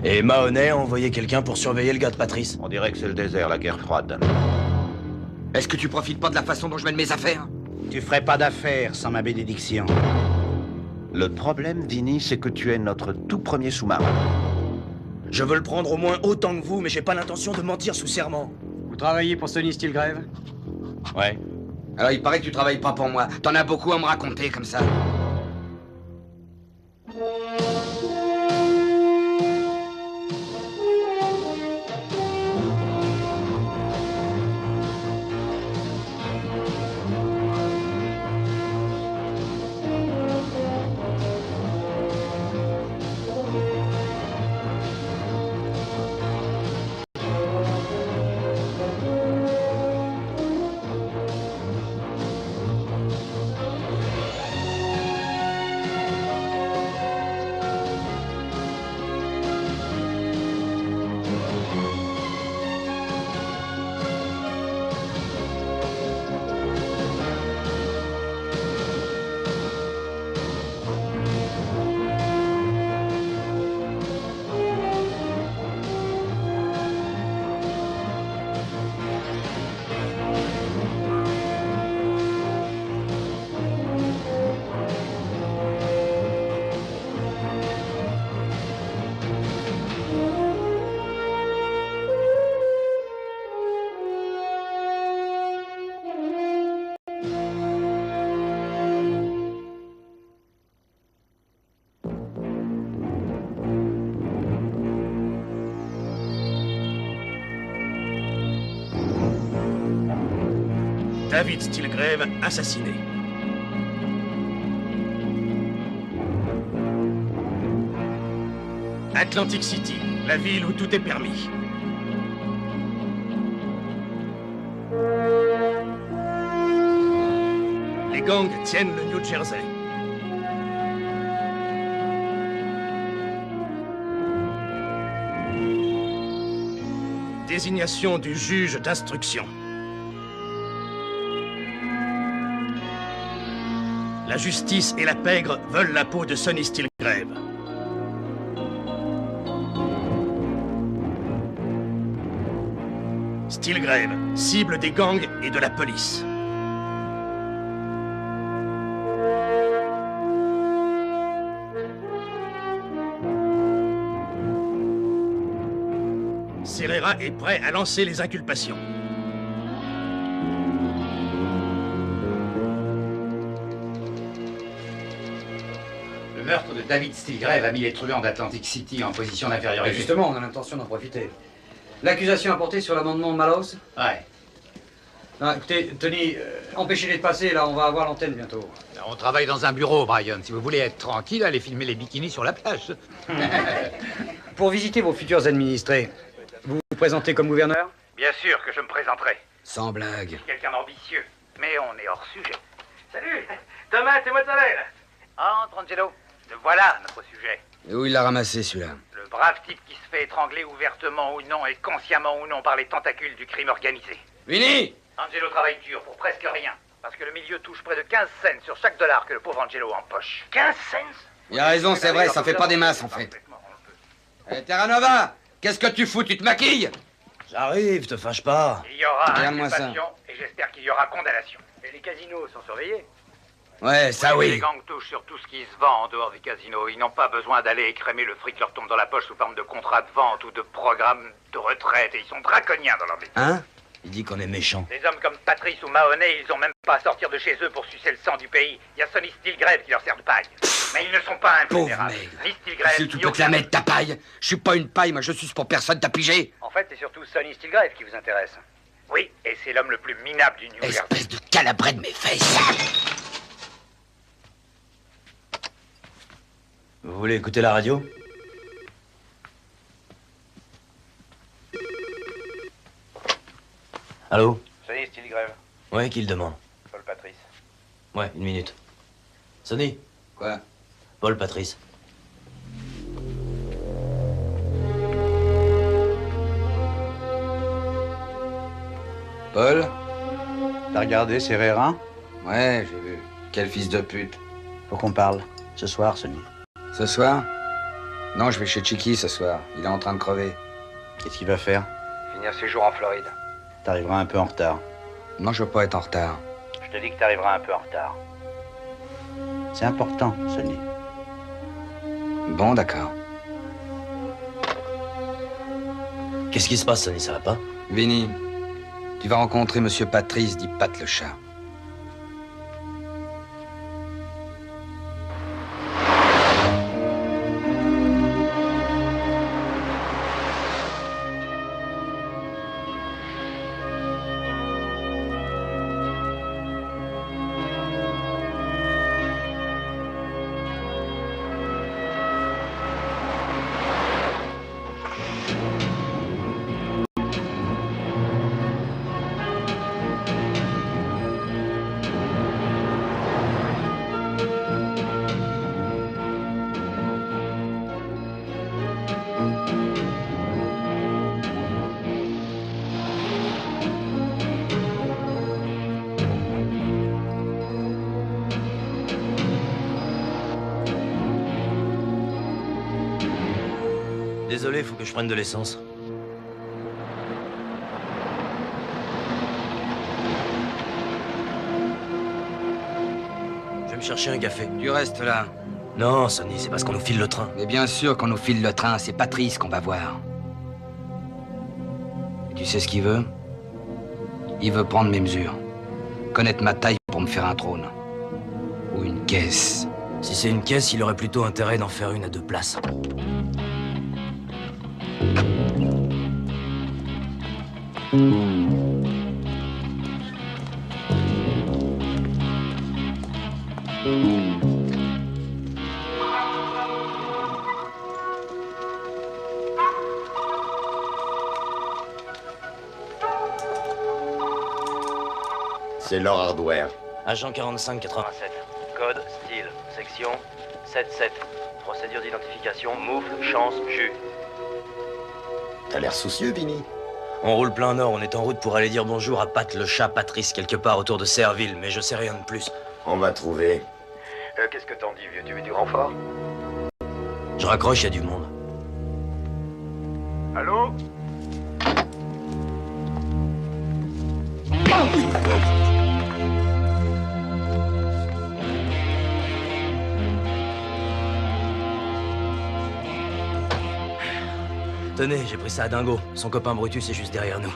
Et Mahoney a envoyé quelqu'un pour surveiller le gars de Patrice. On dirait que c'est le désert, la guerre froide. Est-ce que tu profites pas de la façon dont je mène mes affaires? Tu ferais pas d'affaires sans ma bénédiction. Le problème, Vinny, c'est que tu es notre tout premier sous-marin. Je veux le prendre au moins autant que vous, mais j'ai pas l'intention de mentir sous serment. Vous travaillez pour Sonny Steelgrave? Ouais. Alors il paraît que tu travailles pas pour moi. T'en as beaucoup à me raconter comme ça. David Steelgrave assassiné. Atlantic City, la ville où tout est permis. Les gangs tiennent le New Jersey. Désignation du juge d'instruction. La justice et la pègre veulent la peau de Sonny Steelgrave. Steelgrave, cible des gangs et de la police. Serrera est prêt à lancer les inculpations. Le meurtre de David Steelgrave a mis les truands d'Atlantic City en position d'infériorité. Et justement, on a l'intention d'en profiter. L'accusation apportée sur l'amendement Malhouse? Ouais. Non, écoutez, Tony, empêchez-les de passer, là, on va avoir l'antenne bientôt. On travaille dans un bureau, Brian. Si vous voulez être tranquille, allez filmer les bikinis sur la plage. Pour visiter vos futurs administrés, vous vous présentez comme gouverneur? Bien sûr que je me présenterai. Sans blague. Quelqu'un d'ambitieux. Mais on est hors sujet. Salut, tomate et mozzarella. Entre, Angelo. Voilà notre sujet. Et où il l'a ramassé celui-là? Le brave type qui se fait étrangler ouvertement ou non et consciemment ou non par les tentacules du crime organisé. Vinny! Angelo travaille dur pour presque rien. Parce que le milieu touche près de 15 cents sur chaque dollar que le pauvre Angelo empoche. 15 cents? Il a raison, c'est vrai, ça fait pas des masses en fait. Eh, Terranova, qu'est-ce que tu fous? Tu te maquilles? J'arrive, te fâche pas. Il y aura Regarde-moi ça. inculpation et j'espère qu'il y aura condamnation. Et les casinos sont surveillés. Ouais, ça Les oui. gangs touchent sur tout ce qui se vend en dehors des casinos. Ils n'ont pas besoin d'aller écrémer le fric leur tombe dans la poche sous forme de contrat de vente ou de programme de retraite. Et ils sont draconiens dans leur métier. Hein? Il dit qu'on est méchant. Des hommes comme Patrice ou Mahoney, ils ont même pas à sortir de chez eux pour sucer le sang du pays. Il y a Sonny Steelgrave qui leur sert de paille. Mais ils ne sont pas Pauvre invulnérables. maigre. Ni Steelgrave, Si tu ni peux te la aucun mettre ta paille. Je suis pas une paille, moi je suis pour personne, t'as pigé? En fait, c'est surtout Sonny Steelgrave qui vous intéresse. Oui, et c'est l'homme le plus minable du New Jersey. Espèce de calabré de mes fesses. Vous voulez écouter la radio? Allô? Sonny Steelgrave, Ouais, qui le demande? Paul Patrice. Ouais, une minute. Sonny? Quoi? Paul Patrice. Paul? T'as regardé Serrera? Ouais, j'ai vu. Quel fils de pute. Faut qu'on parle. Ce soir, Sonny. Ce soir? Non, je vais chez Chicky ce soir. Il est en train de crever. Qu'est-ce qu'il va faire? Finir ses jours en Floride. T'arriveras un peu en retard. Non, je veux pas être en retard. Je te dis que t'arriveras un peu en retard. C'est important, Sonny. Bon, d'accord. Qu'est-ce qui se passe, Sonny? Ça va pas? Vinny, tu vas rencontrer Monsieur Patrice, dit Pat le chat. Désolé, faut que je prenne de l'essence. Je vais me chercher un café. Tu restes là. Non, Sonny, c'est parce qu'on nous file le train. Mais bien sûr qu'on nous file le train, c'est Patrice qu'on va voir. Et tu sais ce qu'il veut? Il veut prendre mes mesures. Connaître ma taille pour me faire un trône. Ou une caisse. Si c'est une caisse, il aurait plutôt intérêt d'en faire une à 2 places. C'est leur hardware. Agent 4587. Code, style, section 77. Procédure d'identification, moufle, chance, jus. T'as l'air soucieux, Vinny. On roule plein nord, on est en route pour aller dire bonjour à Pat le chat Patrice quelque part autour de Serreville, mais je sais rien de plus. On va trouver. Qu'est-ce que t'en dis, vieux? Tu veux du renfort? Je raccroche, il y a du monde. Allô? Tenez, j'ai pris ça à Dingo. Son copain Brutus est juste derrière nous.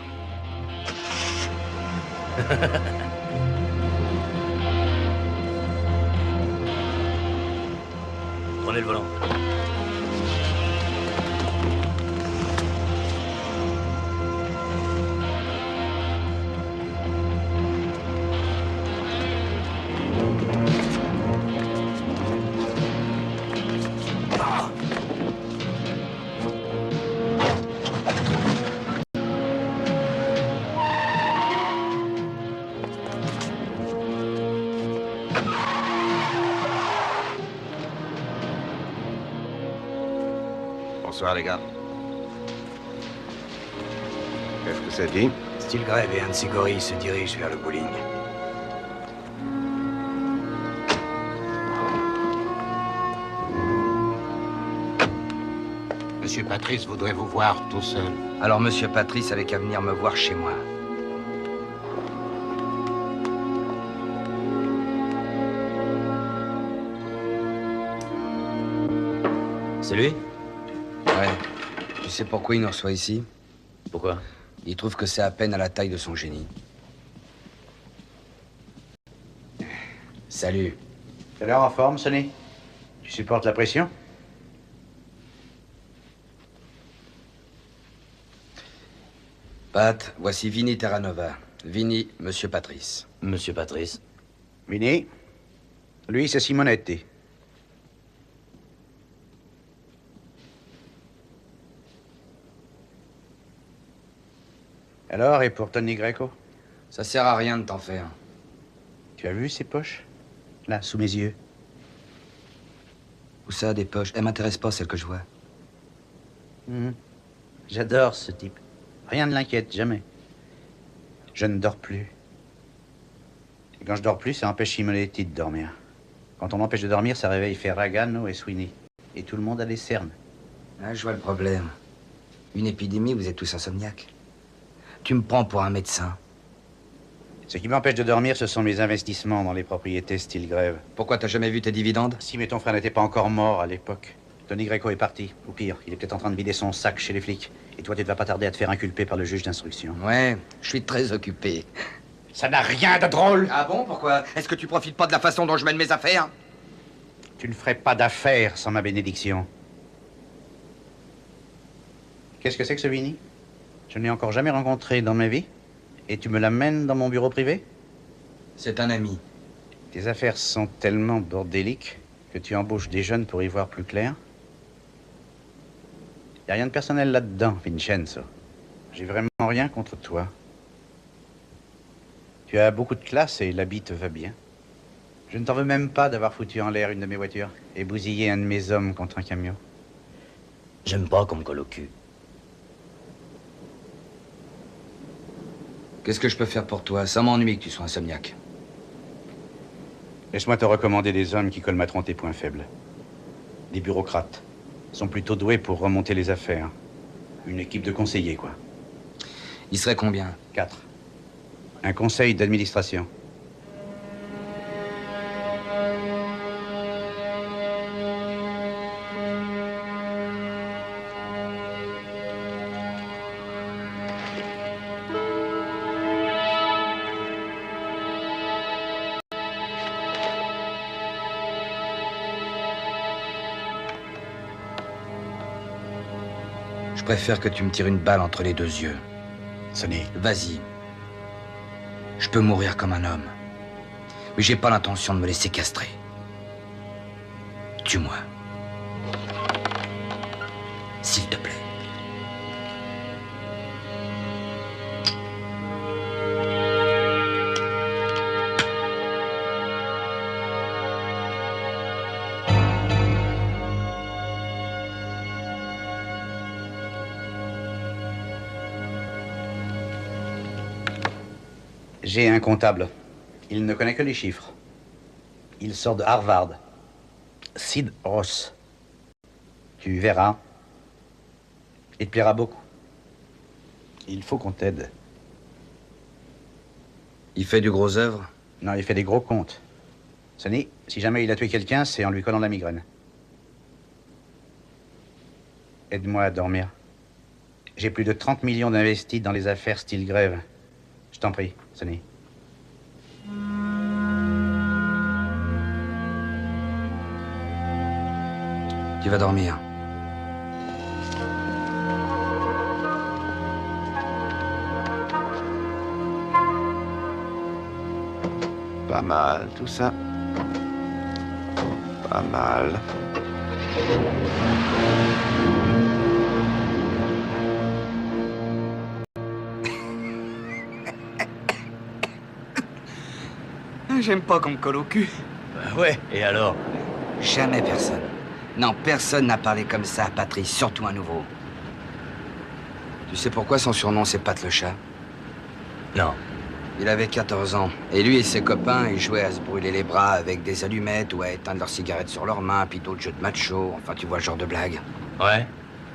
Prenez le volant. Bonsoir, les gars. Qu'est-ce que ça dit? Stilgrave et un de ses gorilles se dirigent vers le bowling. Monsieur Patrice voudrait vous voir tout seul. Alors Monsieur Patrice avait qu'à venir me voir chez moi. C'est lui? Ouais. Tu sais pourquoi il nous reçoit ici? Pourquoi? Il trouve que c'est à peine à la taille de son génie. Salut. T'as l'air en forme, Sonny? Tu supportes la pression? Pat, voici Vinny Terranova. Vinny, Monsieur Patrice. Monsieur Patrice. Vinny? Lui, c'est Simonetti. Alors, et pour Tony Greco? Ça sert à rien de t'en faire. Tu as vu ses poches? Là, sous mes yeux. Où ça, des poches? Elle m'intéresse pas, celle que je vois. J'adore ce type. Rien ne l'inquiète, jamais. Je ne dors plus. Et quand je dors plus, ça empêche Simonetti de dormir. Quand on l'empêche de dormir, ça réveille Ferragamo et Sweeney. Et tout le monde a des cernes. Ah, je vois le problème. Une épidémie, vous êtes tous insomniaques. Tu me prends pour un médecin. Ce qui m'empêche de dormir, ce sont mes investissements dans les propriétés style grève. Pourquoi t'as jamais vu tes dividendes? Si, mais ton frère n'était pas encore mort à l'époque. Tony Greco est parti. Ou pire, il est peut-être en train de vider son sac chez les flics. Et toi, tu ne vas pas tarder à te faire inculper par le juge d'instruction. Ouais, je suis très occupé. Ça n'a rien de drôle. Ah bon, pourquoi? Est-ce que tu profites pas de la façon dont je mène mes affaires? Tu ne ferais pas d'affaires sans ma bénédiction. Qu'est-ce que c'est que ce Vinny? Je ne l'ai encore jamais rencontré dans ma vie. Et tu me l'amènes dans mon bureau privé? C'est un ami. Tes affaires sont tellement bordéliques que tu embauches des jeunes pour y voir plus clair. Y a rien de personnel là-dedans, Vincenzo. J'ai vraiment rien contre toi. Tu as beaucoup de classe et l'habit te va bien. Je ne t'en veux même pas d'avoir foutu en l'air une de mes voitures et bousillé un de mes hommes contre un camion. J'aime pas qu'on me colle au cul. Qu'est-ce que je peux faire pour toi? Ça m'ennuie que tu sois insomniaque. Laisse-moi te recommander des hommes qui colmateront tes points faibles. Des bureaucrates. Ils sont plutôt doués pour remonter les affaires. Une équipe de conseillers, quoi. Il serait combien? 4. Un conseil d'administration. Je préfère que tu me tires une balle entre les deux yeux. Sonny. Vas-y. Je peux mourir comme un homme. Mais j'ai pas l'intention de me laisser castrer. Tue-moi. S'il te plaît. J'ai un comptable. Il ne connaît que les chiffres. Il sort de Harvard. Sid Ross. Tu verras. Il te plaira beaucoup. Il faut qu'on t'aide. Il fait du gros œuvre? Non, il fait des gros comptes. Sonny, si jamais il a tué quelqu'un, c'est en lui collant la migraine. Aide-moi à dormir. J'ai plus de 30 millions d'investis dans les affaires style grève. Je t'en prie, Sonny. Tu vas dormir. Pas mal, tout ça. Pas mal. J'aime pas qu'on me colle au cul. Bah ouais, et alors? Jamais personne. Non, personne n'a parlé comme ça à Patrice, surtout un nouveau. Tu sais pourquoi son surnom c'est Pat le chat? Non. Il avait 14 ans. Et lui et ses copains, ils jouaient à se brûler les bras avec des allumettes ou à éteindre leurs cigarettes sur leurs mains, puis d'autres jeux de macho. Enfin, tu vois le genre de blague. Ouais?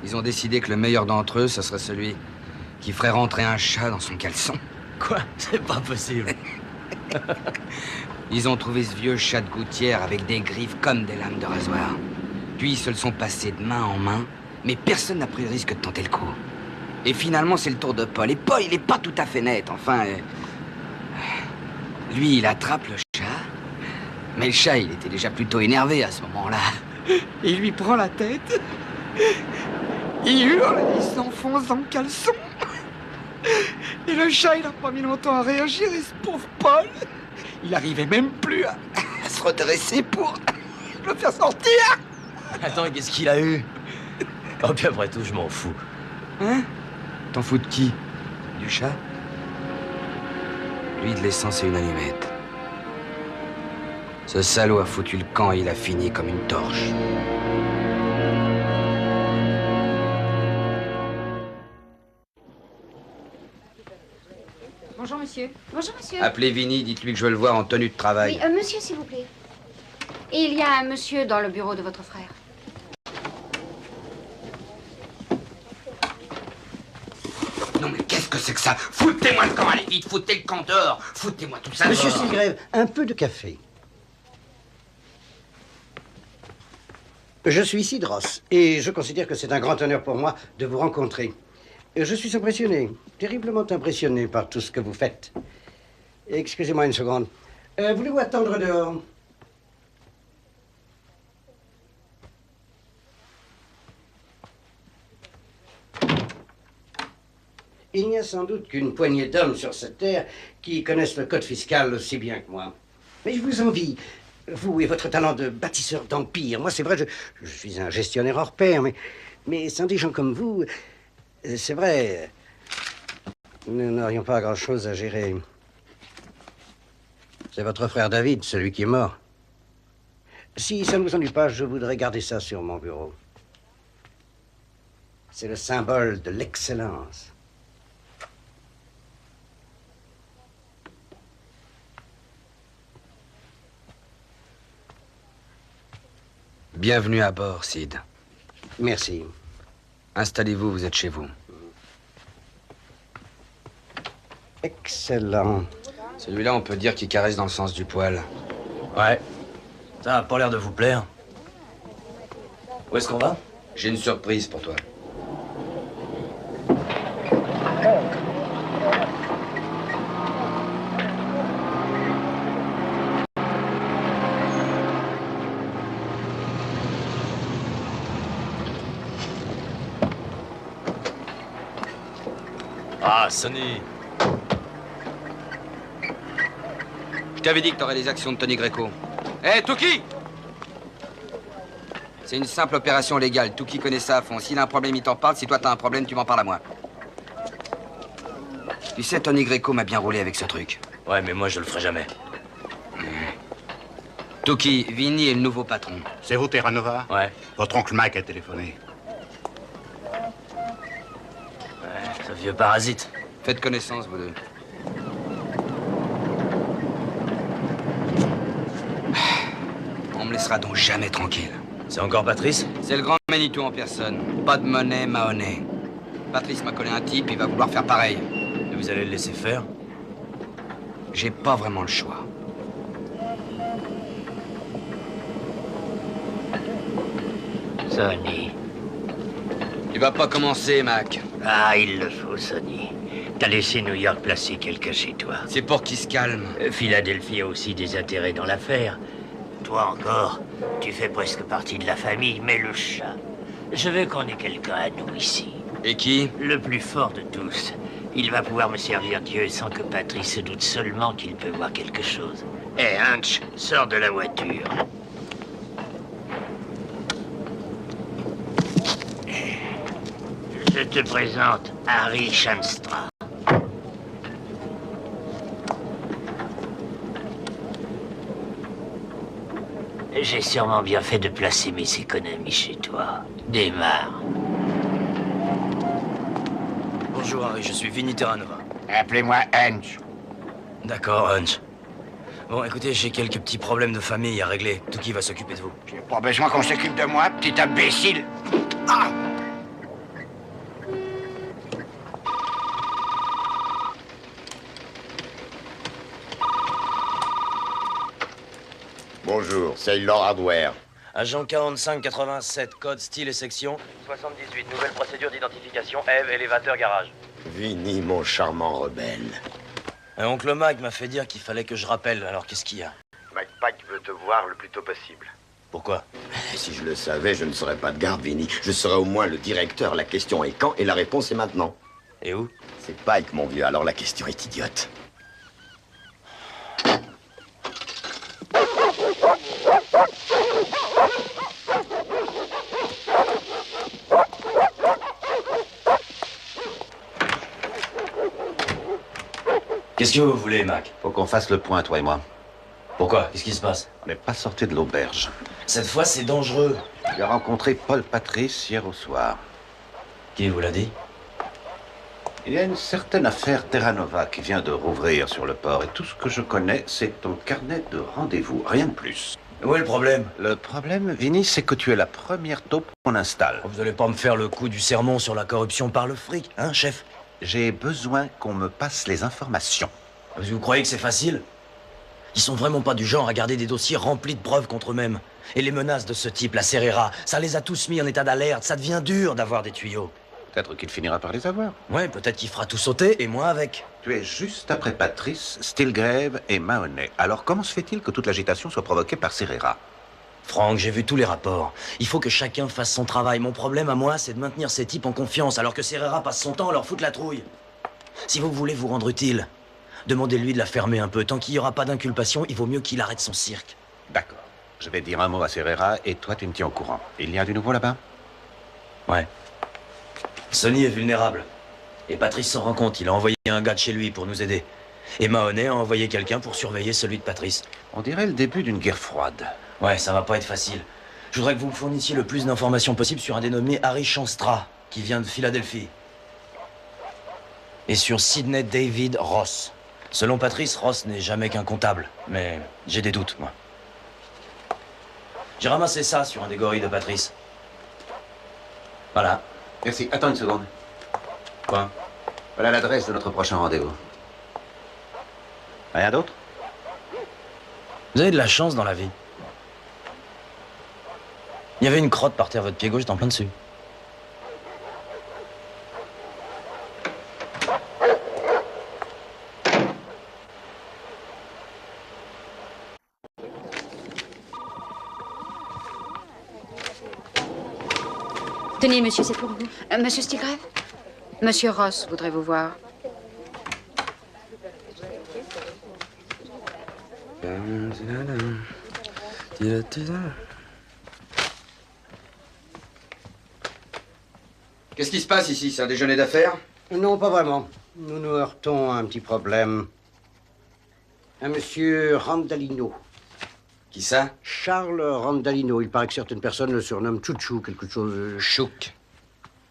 Ils ont décidé que le meilleur d'entre eux, ce serait celui qui ferait rentrer un chat dans son caleçon. Quoi? C'est pas possible. Ils ont trouvé ce vieux chat de gouttière avec des griffes comme des lames de rasoir. Puis ils se le sont passés de main en main, mais personne n'a pris le risque de tenter le coup. Et finalement, c'est le tour de Paul. Et Paul, il est pas tout à fait net, enfin... Lui, il attrape le chat, mais le chat, il était déjà plutôt énervé à ce moment-là. Il lui prend la tête, il hurle, il s'enfonce dans le caleçon. Et le chat, il a pas mis longtemps à réagir, et ce pauvre Paul, il arrivait même plus à se redresser pour le faire sortir. Attends, qu'est-ce qu'il a eu? Oh, puis après tout, je m'en fous. Hein? T'en fous de qui? Du chat? Lui, de l'essence et une allumette. Ce salaud a foutu le camp et il a fini comme une torche. Bonjour, monsieur. Bonjour, monsieur. Appelez Vinny, dites-lui que je veux le voir en tenue de travail. Oui, monsieur, s'il vous plaît. Et il y a un monsieur dans le bureau de votre frère. c'est que ça? Foutez-moi le camp, allez vite, foutez le camp dehors, foutez-moi tout ça Monsieur dehors. Seagrave, un peu de café. Je suis Sid Ross, et je considère que c'est un grand honneur pour moi de vous rencontrer. Je suis impressionné, terriblement impressionné par tout ce que vous faites. Excusez-moi une seconde. Voulez-vous attendre dehors? Il n'y a sans doute qu'une poignée d'hommes sur cette terre qui connaissent le code fiscal aussi bien que moi. Mais je vous envie, vous et votre talent de bâtisseur d'empire. Moi, c'est vrai, je suis un gestionnaire hors pair, mais sans des gens comme vous, c'est vrai, nous n'aurions pas grand-chose à gérer. C'est votre frère David, celui qui est mort. Si ça ne vous ennuie pas, je voudrais garder ça sur mon bureau. C'est le symbole de l'excellence. Bienvenue à bord, Sid. Merci. Installez-vous, vous êtes chez vous. Excellent. Celui-là, on peut dire qu'il caresse dans le sens du poil. Ouais. Ça a pas l'air de vous plaire. Où est-ce qu'on va? J'ai une surprise pour toi. Ah, Sonny. Je t'avais dit que t'aurais les actions de Tony Greco. Hé, Touki! C'est une simple opération légale. Touki connaît ça à fond. S'il a un problème, il t'en parle. Si toi, t'as un problème, tu m'en parles à moi. Tu sais, Tony Greco m'a bien roulé avec ce truc. Ouais, mais moi, je le ferai jamais. Touki, Vinny est le nouveau patron. C'est vous, Terra Nova? Ouais. Votre oncle Mike a téléphoné. Ouais, ce vieux parasite. Faites connaissance, vous deux. On me laissera donc jamais tranquille. C'est encore Patrice? C'est le grand Manitou en personne. Pas de monnaie, Mahoney. Patrice m'a collé un type, il va vouloir faire pareil. Et vous allez le laisser faire? J'ai pas vraiment le choix. Sonny. Tu vas pas commencer, Mac. Ah, il le faut, Sonny. T'as laissé New York placer quelqu'un chez toi. C'est pour qu'il se calme. Philadelphie a aussi des intérêts dans l'affaire. Toi encore, tu fais presque partie de la famille, mais le chat... Je veux qu'on ait quelqu'un à nous ici. Et qui? Le plus fort de tous. Il va pouvoir me servir Dieu sans que Patrice se doute seulement qu'il peut voir quelque chose. Hé, Hunch, sors de la voiture. Je te présente Harry Shanstra. J'ai sûrement bien fait de placer mes économies chez toi. Démarre. Bonjour, Harry, je suis Vinny Terranova. Appelez-moi Hunch. D'accord, Hunch. Bon, écoutez, j'ai quelques petits problèmes de famille à régler. Touki va s'occuper de vous. J'ai pas besoin qu'on s'occupe de moi, petit imbécile. Ah! Bonjour, Sailor Hardware. Agent 4587, code, style et section. 78, nouvelle procédure d'identification, Eve, élévateur, garage. Vinny, mon charmant rebelle. Oncle Mac m'a fait dire qu'il fallait que je rappelle, alors qu'est-ce qu'il y a? McPack veut te voir le plus tôt possible. Pourquoi? Si je le savais, je ne serais pas de garde, Vinny. Je serais au moins le directeur. La question est quand et la réponse est maintenant. Et où? C'est Pike, mon vieux, alors la question est idiote. Qu'est-ce que vous voulez, Mac? Faut qu'on fasse le point, toi et moi. Pourquoi? Qu'est-ce qui se passe? On n'est pas sorti de l'auberge. Cette fois, c'est dangereux. Tu as rencontré Paul Patrice hier au soir. Qui vous l'a dit? Il y a une certaine affaire Terranova qui vient de rouvrir sur le port. Et tout ce que je connais, c'est ton carnet de rendez-vous. Rien de plus. Où est le problème? Le problème, Vinny, c'est que tu es la première taupe qu'on installe. Vous allez pas me faire le coup du sermon sur la corruption par le fric, hein, chef? j'ai besoin qu'on me passe les informations. Vous croyez que c'est facile? Ils sont vraiment pas du genre à garder des dossiers remplis de preuves contre eux-mêmes. Et les menaces de ce type, la Serrera, ça les a tous mis en état d'alerte. Ça devient dur d'avoir des tuyaux. Peut-être qu'il finira par les avoir. Ouais, peut-être qu'il fera tout sauter, et moi avec. Tu es juste après Patrice, Stilgrave et Mahoney. Alors comment se fait-il que toute l'agitation soit provoquée par Serrera? Franck, j'ai vu tous les rapports. Il faut que chacun fasse son travail. Mon problème à moi, c'est de maintenir ces types en confiance, alors que Serrera passe son temps à leur foutre la trouille. Si vous voulez vous rendre utile, demandez-lui de la fermer un peu. Tant qu'il n'y aura pas d'inculpation, il vaut mieux qu'il arrête son cirque. D'accord. Je vais dire un mot à Serrera et toi, tu me tiens au courant. Il y a du nouveau là-bas? Ouais. Sonny est vulnérable. Et Patrice s'en rend compte. Il a envoyé un gars de chez lui pour nous aider. Et Mahoney a envoyé quelqu'un pour surveiller celui de Patrice. On dirait le début d'une guerre froide. Ouais, ça va pas être facile. Je voudrais que vous me fournissiez le plus d'informations possible sur un dénommé Harry Chanstra, qui vient de Philadelphie. Et sur Sidney David Ross. Selon Patrice, Ross n'est jamais qu'un comptable. Mais j'ai des doutes, moi. J'ai ramassé ça sur un des gorilles de Patrice. Voilà. Merci. Attends une seconde. Quoi? Voilà l'adresse de notre prochain rendez-vous. Rien d'autre? Vous avez de la chance dans la vie. Il y avait une crotte par terre à votre pied gauche, j'étais en plein dessus. Tenez, monsieur, c'est pour vous. Monsieur Stilgrave? Monsieur Ross voudrait vous voir. Qu'est-ce qui se passe ici? C'est un déjeuner d'affaires? Non, pas vraiment. Nous nous heurtons à un petit problème. Un monsieur Randalino. Qui ça? Charles Randalino. Il paraît que certaines personnes le surnomment Chouchou, quelque chose... Chouk.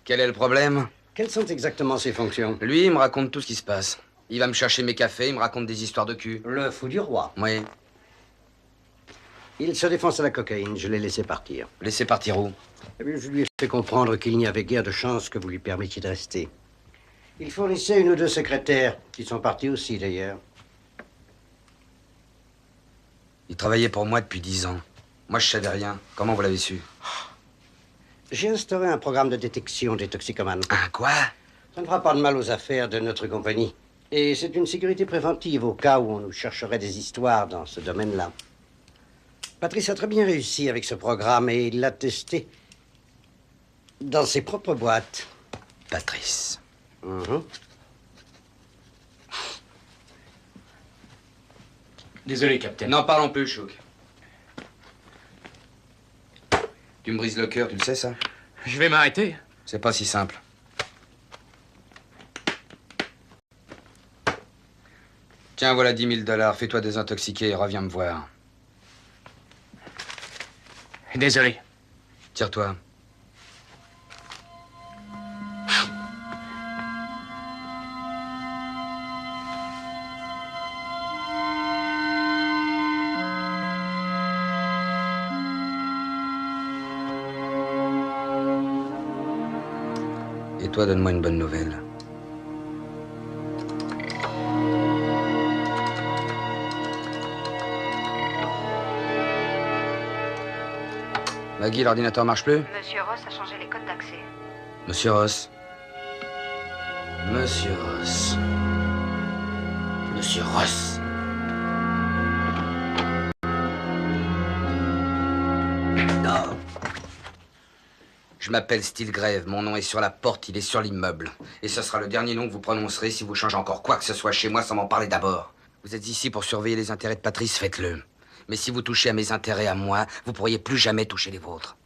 Quel est le problème? Quelles sont exactement ses fonctions? Lui, il me raconte tout ce qui se passe. Il va me chercher mes cafés, il me raconte des histoires de cul. Le fou du roi. Oui. Il se défonce à la cocaïne. Je l'ai laissé partir. Laissez partir où? Eh bien, je lui ai fait comprendre qu'il n'y avait guère de chance que vous lui permettiez de rester. Il fournissait une ou deux secrétaires, qui sont partis aussi d'ailleurs. Il travaillait pour moi depuis 10 ans. Moi, je savais rien. Comment vous l'avez su? J'ai instauré un programme de détection des toxicomanes. Un quoi? Ça ne fera pas de mal aux affaires de notre compagnie. Et c'est une sécurité préventive au cas où on nous chercherait des histoires dans ce domaine-là. Patrice a très bien réussi avec ce programme et il l'a testé dans ses propres boîtes. Patrice. Désolé, capitaine. N'en parlons plus, Chouk. Tu me brises le cœur, tu le sais, ça? Je vais m'arrêter. C'est pas si simple. Tiens, voilà 10 000 $. Fais-toi désintoxiquer et reviens me voir. Désolé. Tire-toi. Et toi, donne-moi une bonne nouvelle. Maggie, l'ordinateur marche plus? Monsieur Ross a changé les codes d'accès. Monsieur Ross. Monsieur Ross. Monsieur Ross. Non. Je m'appelle Stilgrave. Mon nom est sur la porte, il est sur l'immeuble. Et ce sera le dernier nom que vous prononcerez si vous changez encore quoi que ce soit chez moi sans m'en parler d'abord. Vous êtes ici pour surveiller les intérêts de Patrice, faites-le. Mais si vous touchez à mes intérêts à moi, vous pourriez plus jamais toucher les vôtres.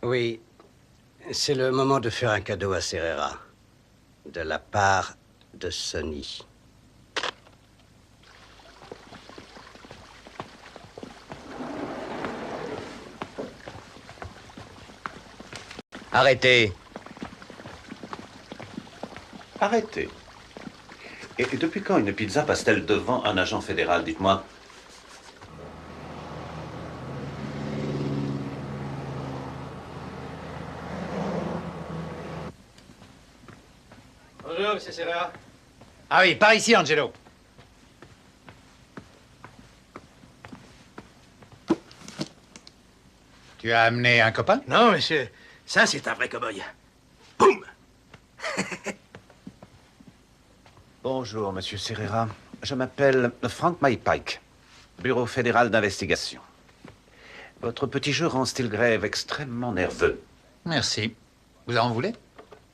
Oui, c'est le moment de faire un cadeau à Serrera. De la part de Sonny. Arrêtez. Arrêtez. Et depuis quand une pizza passe-t-elle devant un agent fédéral, dites-moi? Bonjour, monsieur Serra. Ah oui, par ici, Angelo. Tu as amené un copain? Non, monsieur. Ça, c'est un vrai cow-boy. Boum! Bonjour, monsieur Serrera. Je m'appelle Frank Maypike, Bureau fédéral d'investigation. Votre petit jeu rend Stilgrave extrêmement nerveux. Merci. Vous en voulez?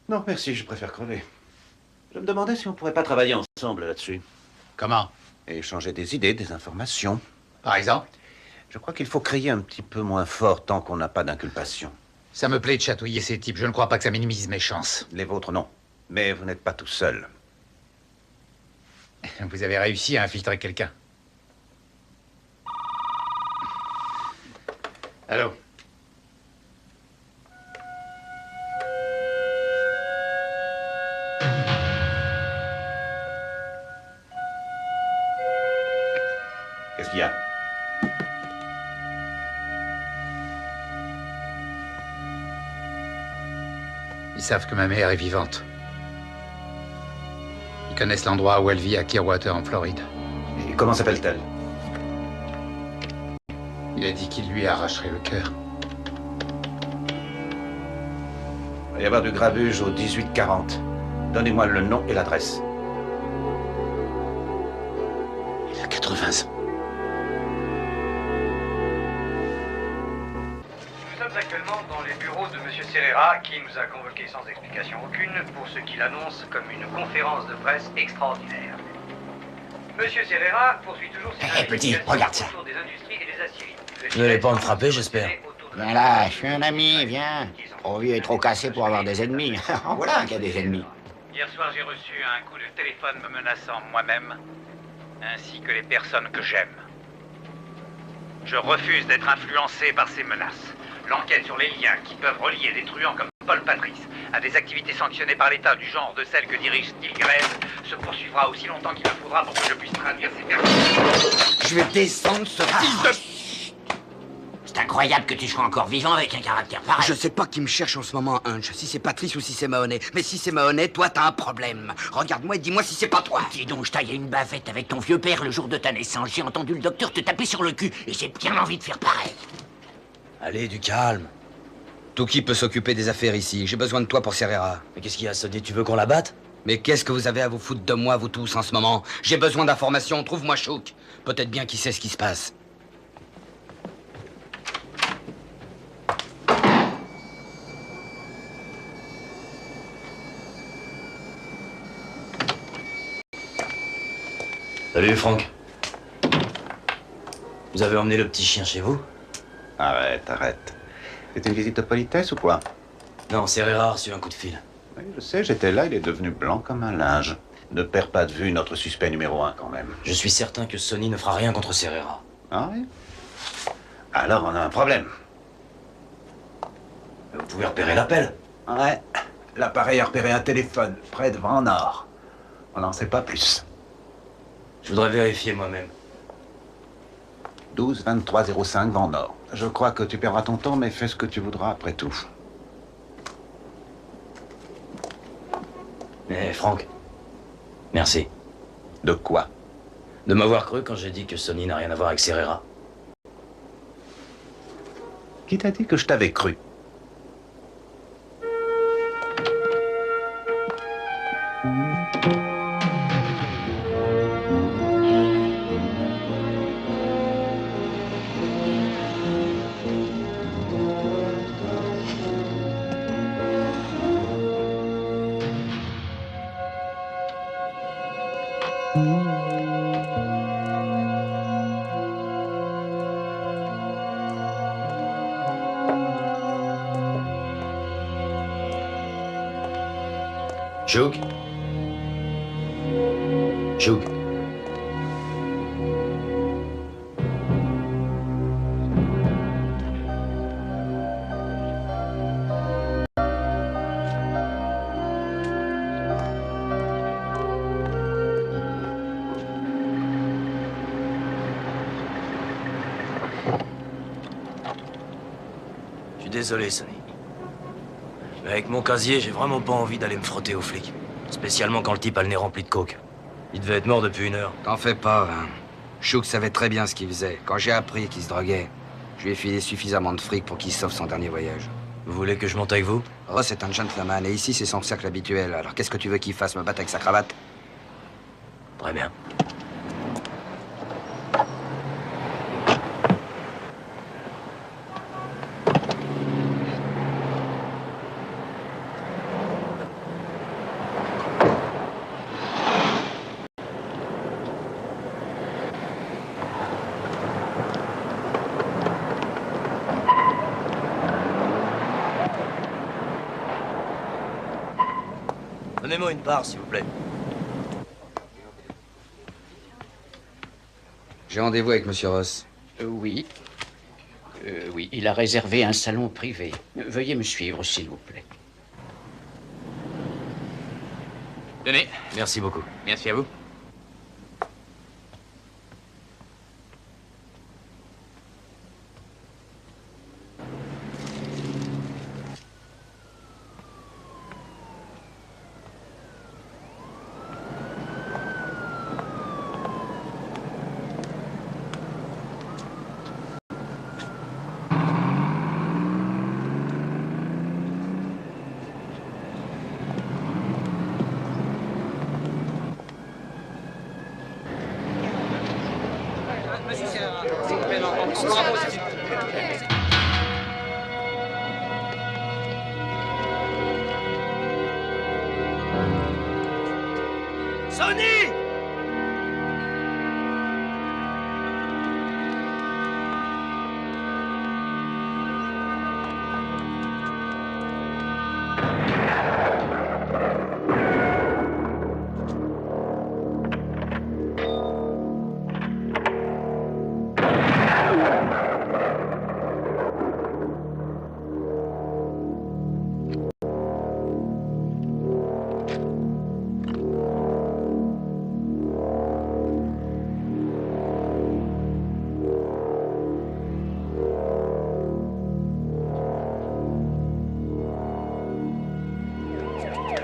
Non, merci, je préfère crever. Je me demandais si on pourrait pas travailler ensemble là-dessus. Comment? Et échanger des idées, des informations. Par exemple? Je crois qu'il faut crier un petit peu moins fort tant qu'on n'a pas d'inculpation. Ça me plaît de chatouiller ces types. Je ne crois pas que ça minimise mes chances. Les vôtres, non. Mais vous n'êtes pas tout seul. Vous avez réussi à infiltrer quelqu'un. Allô? Qu'est-ce qu'il y a? Ils savent que ma mère est vivante. Ils connaissent l'endroit où elle vit à Clearwater, en Floride. Et comment s'appelle-t-elle? Il a dit qu'il lui arracherait le cœur. Il va y avoir du grabuge au 1840. Donnez-moi le nom et l'adresse. Il a 80 ans. Nous sommes actuellement dans les bureaux de monsieur Serrera, qui nous a convoqués sans explication aucune pour ce qu'il annonce comme une conférence de presse extraordinaire. Monsieur Serrera poursuit toujours ses petit, regarde ça. autour des industries et des aciéries. Vous n'allez pas me frapper, j'espère. Viens là, je suis un ami, viens. Trop vieux et trop cassé pour avoir des ennemis. En voilà un qui a des ennemis. Hier soir, j'ai reçu un coup de téléphone me menaçant moi-même, ainsi que les personnes que j'aime. Je refuse d'être influencé par ces menaces. L'enquête sur les liens qui peuvent relier des truands comme Paul Patrice à des activités sanctionnées par l'État du genre de celles que dirige Stilgrave se poursuivra aussi longtemps qu'il le faudra pour que je puisse traduire ces personnes. Je vais descendre ce fils de... C'est incroyable que tu sois encore vivant avec un caractère pareil. Je sais pas qui me cherche en ce moment, Hunch. Si c'est Patrice ou si c'est Mahoney. Mais si c'est Mahoney, toi, t'as un problème. Regarde-moi et dis-moi si c'est pas toi. Dis donc, je taillais une bavette avec ton vieux père le jour de ta naissance. J'ai entendu le docteur te taper sur le cul et j'ai bien envie de faire pareil. Allez, du calme. Touki peut s'occuper des affaires ici. J'ai besoin de toi pour Serrera. Mais qu'est-ce qu'il y a, Sonny? Tu veux qu'on la batte? Mais qu'est-ce que vous avez à vous foutre de moi, vous tous, en ce moment? J'ai besoin d'informations. Trouve-moi Chouk. Peut-être bien qu'il sait ce qui se passe. Salut, Franck. Vous avez emmené le petit chien chez vous? Arrête, arrête. C'est une visite de politesse ou quoi? Non, Serrera a reçu un coup de fil. Oui, je sais, j'étais là, il est devenu blanc comme un linge. Ne perds pas de vue notre suspect numéro 1 quand même. Je suis certain que Sonny ne fera rien contre Serrera. Ah oui? Alors on a un problème. Vous pouvez repérer l'appel? Ouais. L'appareil a repéré un téléphone près de Van Nord. On n'en sait pas plus. Je voudrais vérifier moi-même. 12 23 05 Van Nord. Je crois que tu perdras ton temps, mais fais ce que tu voudras après tout. Mais Franck, merci. De quoi? De m'avoir cru quand j'ai dit que Sonny n'a rien à voir avec Serrera. Qui t'a dit que je t'avais cru? Chouk? Chouk? désolé, Sonny. Mais avec mon casier, j'ai vraiment pas envie d'aller me frotter aux flics. Spécialement quand le type a le nez rempli de coke. Il devait être mort depuis 1 heure. T'en fais pas, Vin. Chouk savait très bien ce qu'il faisait. Quand j'ai appris qu'il se droguait, je lui ai filé suffisamment de fric pour qu'il sauve son dernier voyage. Vous voulez que je monte avec vous? Ross est un gentleman, et ici, c'est son cercle habituel. Alors qu'est-ce que tu veux qu'il fasse, me battre avec sa cravate? Très bien. Donnez-moi une part, s'il vous plaît. J'ai rendez-vous avec Monsieur Ross. Oui. Oui, il a réservé un salon privé. Veuillez me suivre, s'il vous plaît. Tenez. Merci beaucoup. Merci à vous. Sonny!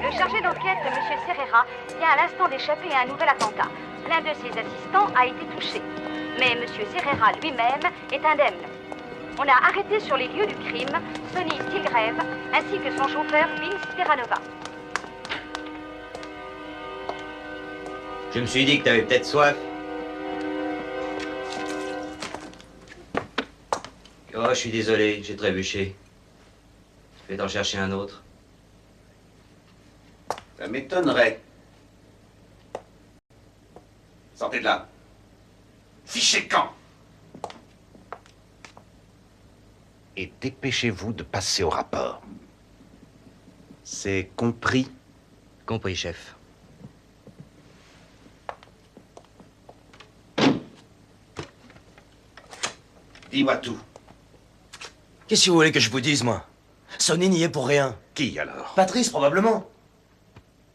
Le chargé d'enquête, M. Serrera, vient à l'instant d'échapper à un nouvel attentat. L'un de ses assistants a été touché. Mais M. Serrera lui-même est indemne. On a arrêté sur les lieux du crime Sonny Stilgrave ainsi que son chauffeur Vince Terranova. Je me suis dit que t'avais peut-être soif. Oh, je suis désolé, j'ai trébuché. Je vais t'en chercher un autre. Ça m'étonnerait. Sortez de là. Fichez camp. Et dépêchez-vous de passer au rapport. C'est compris? Compris, chef. Dis-moi tout. Qu'est-ce que vous voulez que je vous dise, moi? Sonny n'y est pour rien. Qui, alors? Patrice, probablement.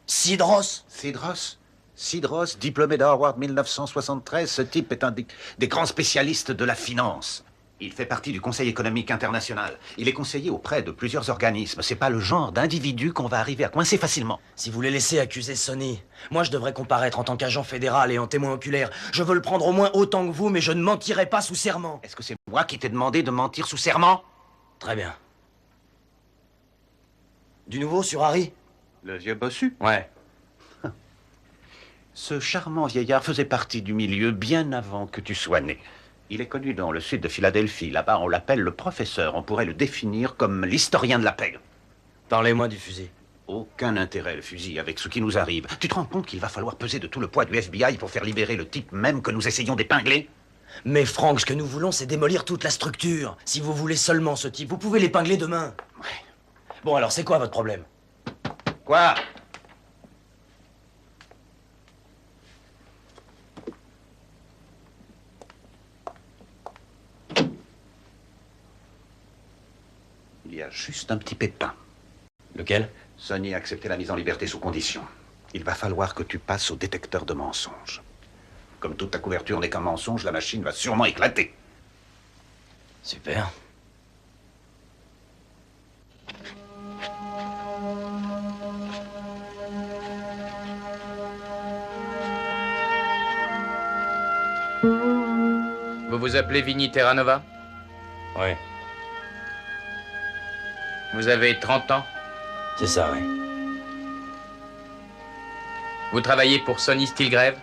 Sid Ross. Sid Ross? Sid Ross, diplômé d'Harvard 1973, ce type est un des grands spécialistes de la finance. Il fait partie du Conseil économique international. Il est conseiller auprès de plusieurs organismes. C'est pas le genre d'individu qu'on va arriver à coincer facilement. Si vous les laissez accuser Sonny, moi je devrais comparaître en tant qu'agent fédéral et en témoin oculaire. Je veux le prendre au moins autant que vous, mais je ne mentirai pas sous serment. Est-ce que c'est moi qui t'ai demandé de mentir sous serment? Très bien. Du nouveau sur Harry? Le vieux bossu? Ouais. Ce charmant vieillard faisait partie du milieu bien avant que tu sois né. Il est connu dans le sud de Philadelphie. Là-bas, on l'appelle le professeur. On pourrait le définir comme l'historien de la paix. Parlez-moi du fusil. Aucun intérêt, le fusil, avec ce qui nous arrive. Tu te rends compte qu'il va falloir peser de tout le poids du FBI pour faire libérer le type même que nous essayons d'épingler? Mais Franck, ce que nous voulons, c'est démolir toute la structure. Si vous voulez seulement ce type, vous pouvez l'épingler demain. Ouais. Bon, alors, c'est quoi votre problème? Quoi? Il y a juste un petit pépin. Lequel? Sonny a accepté la mise en liberté sous condition. Il va falloir que tu passes au détecteur de mensonges. Comme toute ta couverture n'est qu'un mensonge, la machine va sûrement éclater. Super. Vous vous appelez Vinny Terranova? Ouais. Vous avez 30 ans? C'est ça, oui. Vous travaillez pour Sonny Steelgrave?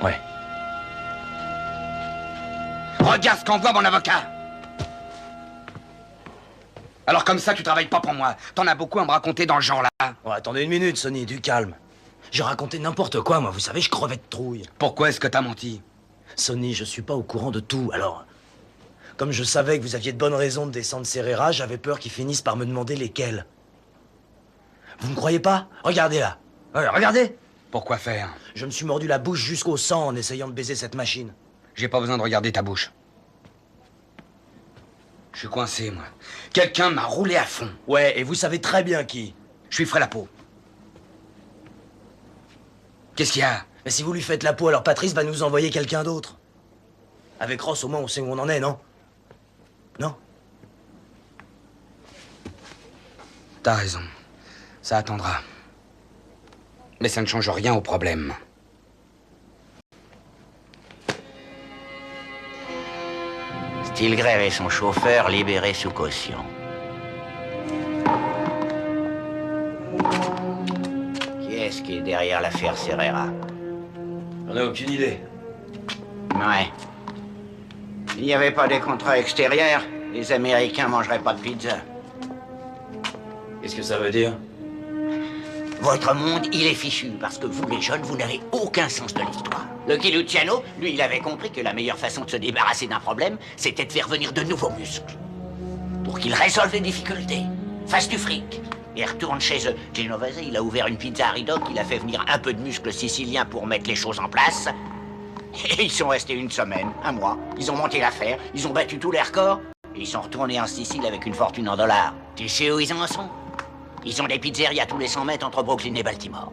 Ouais. Regarde ce qu'envoie mon avocat. Alors comme ça, tu travailles pas pour moi. T'en as beaucoup à me raconter dans le genre-là. Oh, attendez une minute, Sonny, du calme. J'ai raconté n'importe quoi, moi, vous savez, je crevais de trouille. Pourquoi est-ce que t'as menti? Sonny, je suis pas au courant de tout, alors... Comme je savais que vous aviez de bonnes raisons de descendre Serrera, j'avais peur qu'ils finissent par me demander lesquelles. Vous ne croyez pas? Regardez là. Ouais, regardez. Pourquoi faire? Je me suis mordu la bouche jusqu'au sang en essayant de baiser cette machine. J'ai pas besoin de regarder ta bouche. Je suis coincé, moi. Quelqu'un m'a roulé à fond. Ouais, et vous savez très bien qui. Je lui ferai la peau. Qu'est-ce qu'il y a? Mais si vous lui faites la peau, alors Patrice va nous envoyer quelqu'un d'autre. Avec Ross, au moins, on sait où on en est, non? Non? T'as raison. Ça attendra. Mais ça ne change rien au problème. Steelgrave et son chauffeur libérés sous caution. Qui est-ce qui est derrière l'affaire Serrera? J'en ai aucune idée. Ouais. Il n'y avait pas des contrats extérieurs, les Américains mangeraient pas de pizza. Qu'est-ce que ça veut dire? Votre monde, il est fichu, parce que vous, les jeunes, vous n'avez aucun sens de l'histoire. Lucky Luciano, lui, il avait compris que la meilleure façon de se débarrasser d'un problème, c'était de faire venir de nouveaux muscles. Pour qu'ils résolvent les difficultés, fassent du fric, et retournent chez eux. Genovese, il a ouvert une pizza Ridoc, il a fait venir un peu de muscles siciliens pour mettre les choses en place. Et ils sont restés une semaine, un mois. Ils ont monté l'affaire, ils ont battu tous les records, et ils sont retournés en Sicile avec une fortune en dollars. Tu sais où ils en sont? Ils ont des pizzerias tous les 100 mètres entre Brooklyn et Baltimore.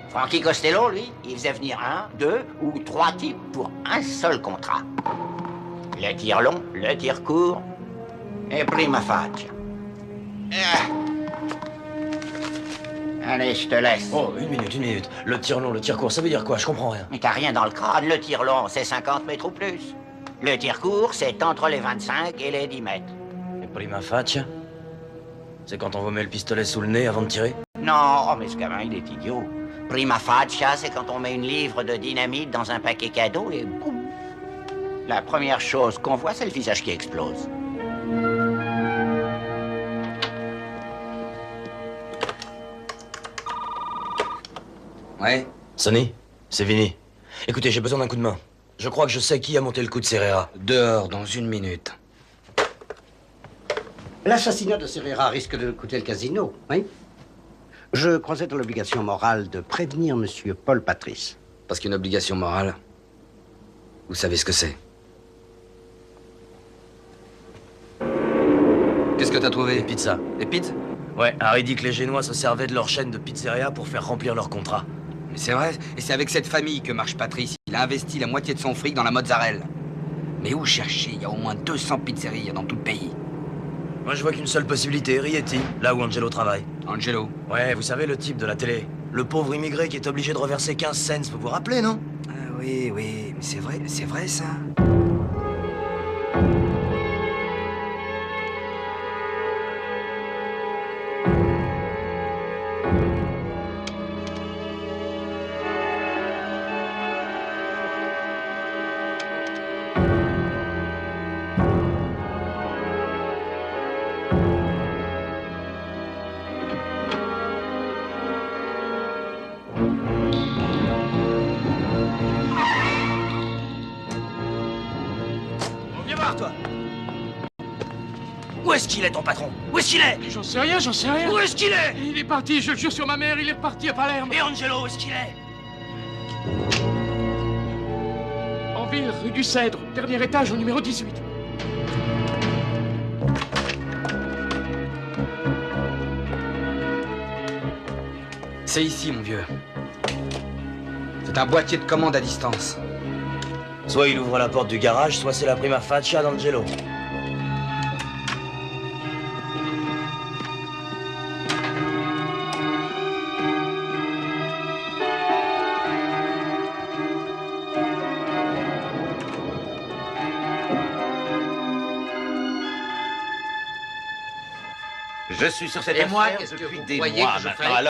Frankie Costello, lui, il faisait venir 1, 2 ou 3 types pour un seul contrat. Le tir long, le tir court et prima facie. Allez, je te laisse. Oh, une minute. Le tir long, le tir court, ça veut dire quoi? Je comprends rien. Mais t'as rien dans le crâne. Le tir long, c'est 50 mètres ou plus. Le tir court, c'est entre les 25 et les 10 mètres. Et prima facie? C'est quand on vous met le pistolet sous le nez avant de tirer? Non, oh, mais ce gamin, il est idiot. Prima facie, c'est quand on met une livre de dynamite dans un paquet cadeau et boum. La première chose qu'on voit, c'est le visage qui explose. Ouais? Sonny, c'est Vinny. Écoutez, j'ai besoin d'un coup de main. Je crois que je sais qui a monté le coup de Serrera. Dehors, dans 1 minute. L'assassinat de Serrera risque de coûter le casino, oui? Je crois être l'obligation morale de prévenir Monsieur Paul Patrice. Parce qu'une obligation morale, vous savez ce que c'est. Qu'est-ce que t'as trouvé? Des pizzas. Des pizzas? Ouais, Harry dit que les Génois se servaient de leur chaîne de pizzeria pour faire remplir leur contrat. Mais c'est vrai, et c'est avec cette famille que marche Patrice. Il a investi la moitié de son fric dans la mozzarella. Mais où chercher? Il y a au moins 200 pizzerias dans tout le pays. Moi, je vois qu'une seule possibilité, Rieti, là où Angelo travaille. Angelo? Ouais, vous savez, le type de la télé. Le pauvre immigré qui est obligé de reverser 15 cents, vous vous rappelez, non? Ah oui, mais c'est vrai ça. Où est-ce qu'il est, ton patron? Où est-ce qu'il est? J'en sais rien. Où est-ce qu'il est? Il est parti, je le jure sur ma mère, il est parti à Palerme. Et Angelo, où est-ce qu'il est? En ville, rue du Cèdre, dernier étage au numéro 18. C'est ici, mon vieux. C'est un boîtier de commande à distance. Soit il ouvre la porte du garage, soit c'est la prima facie d'Angelo. Je suis sur cette Et moi, affaire qu'est-ce que depuis vous des croyez mois que je maintenant. ferai? Alors,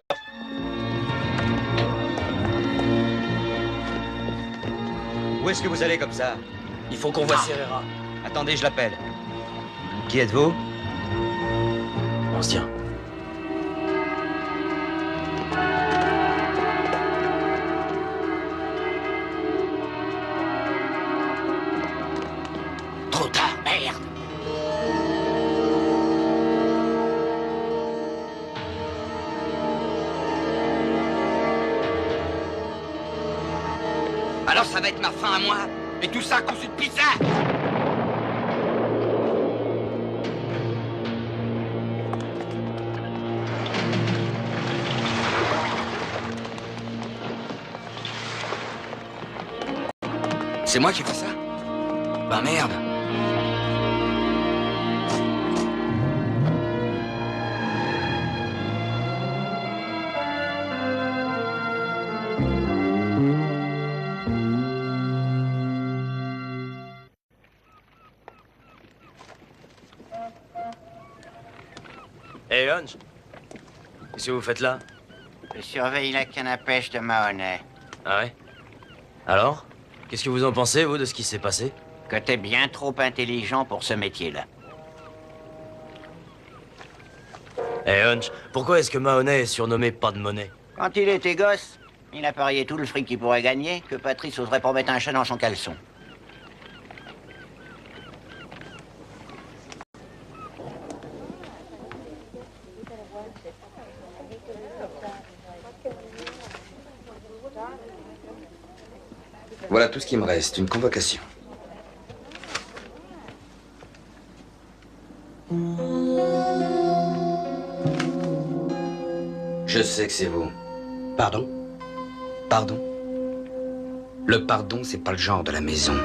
Où est-ce que vous allez comme ça? Il faut qu'on voie Serrera. Attendez, je l'appelle. Qui êtes-vous? On se tient. Trop tard, merde. Alors ça va être ma fin à moi? Et tout ça à cause d'une pizza? C'est moi qui fais ça? Bah merde. Hey, Hunch. Qu'est-ce que vous faites là? Je surveille la canne à pêche de Mahoney. Ah ouais? Alors? Qu'est-ce que vous en pensez, vous, de ce qui s'est passé? Que t'es bien trop intelligent pour ce métier-là. Hey, Hunch, pourquoi est-ce que Mahoney est surnommé pas de monnaie? Quand il était gosse, il a parié tout le fric qu'il pourrait gagner que Patrice oserait pas mettre un chat dans son caleçon. Voilà tout ce qui me reste, une convocation. Je sais que c'est vous. Pardon? Pardon? Le pardon, c'est pas le genre de la maison.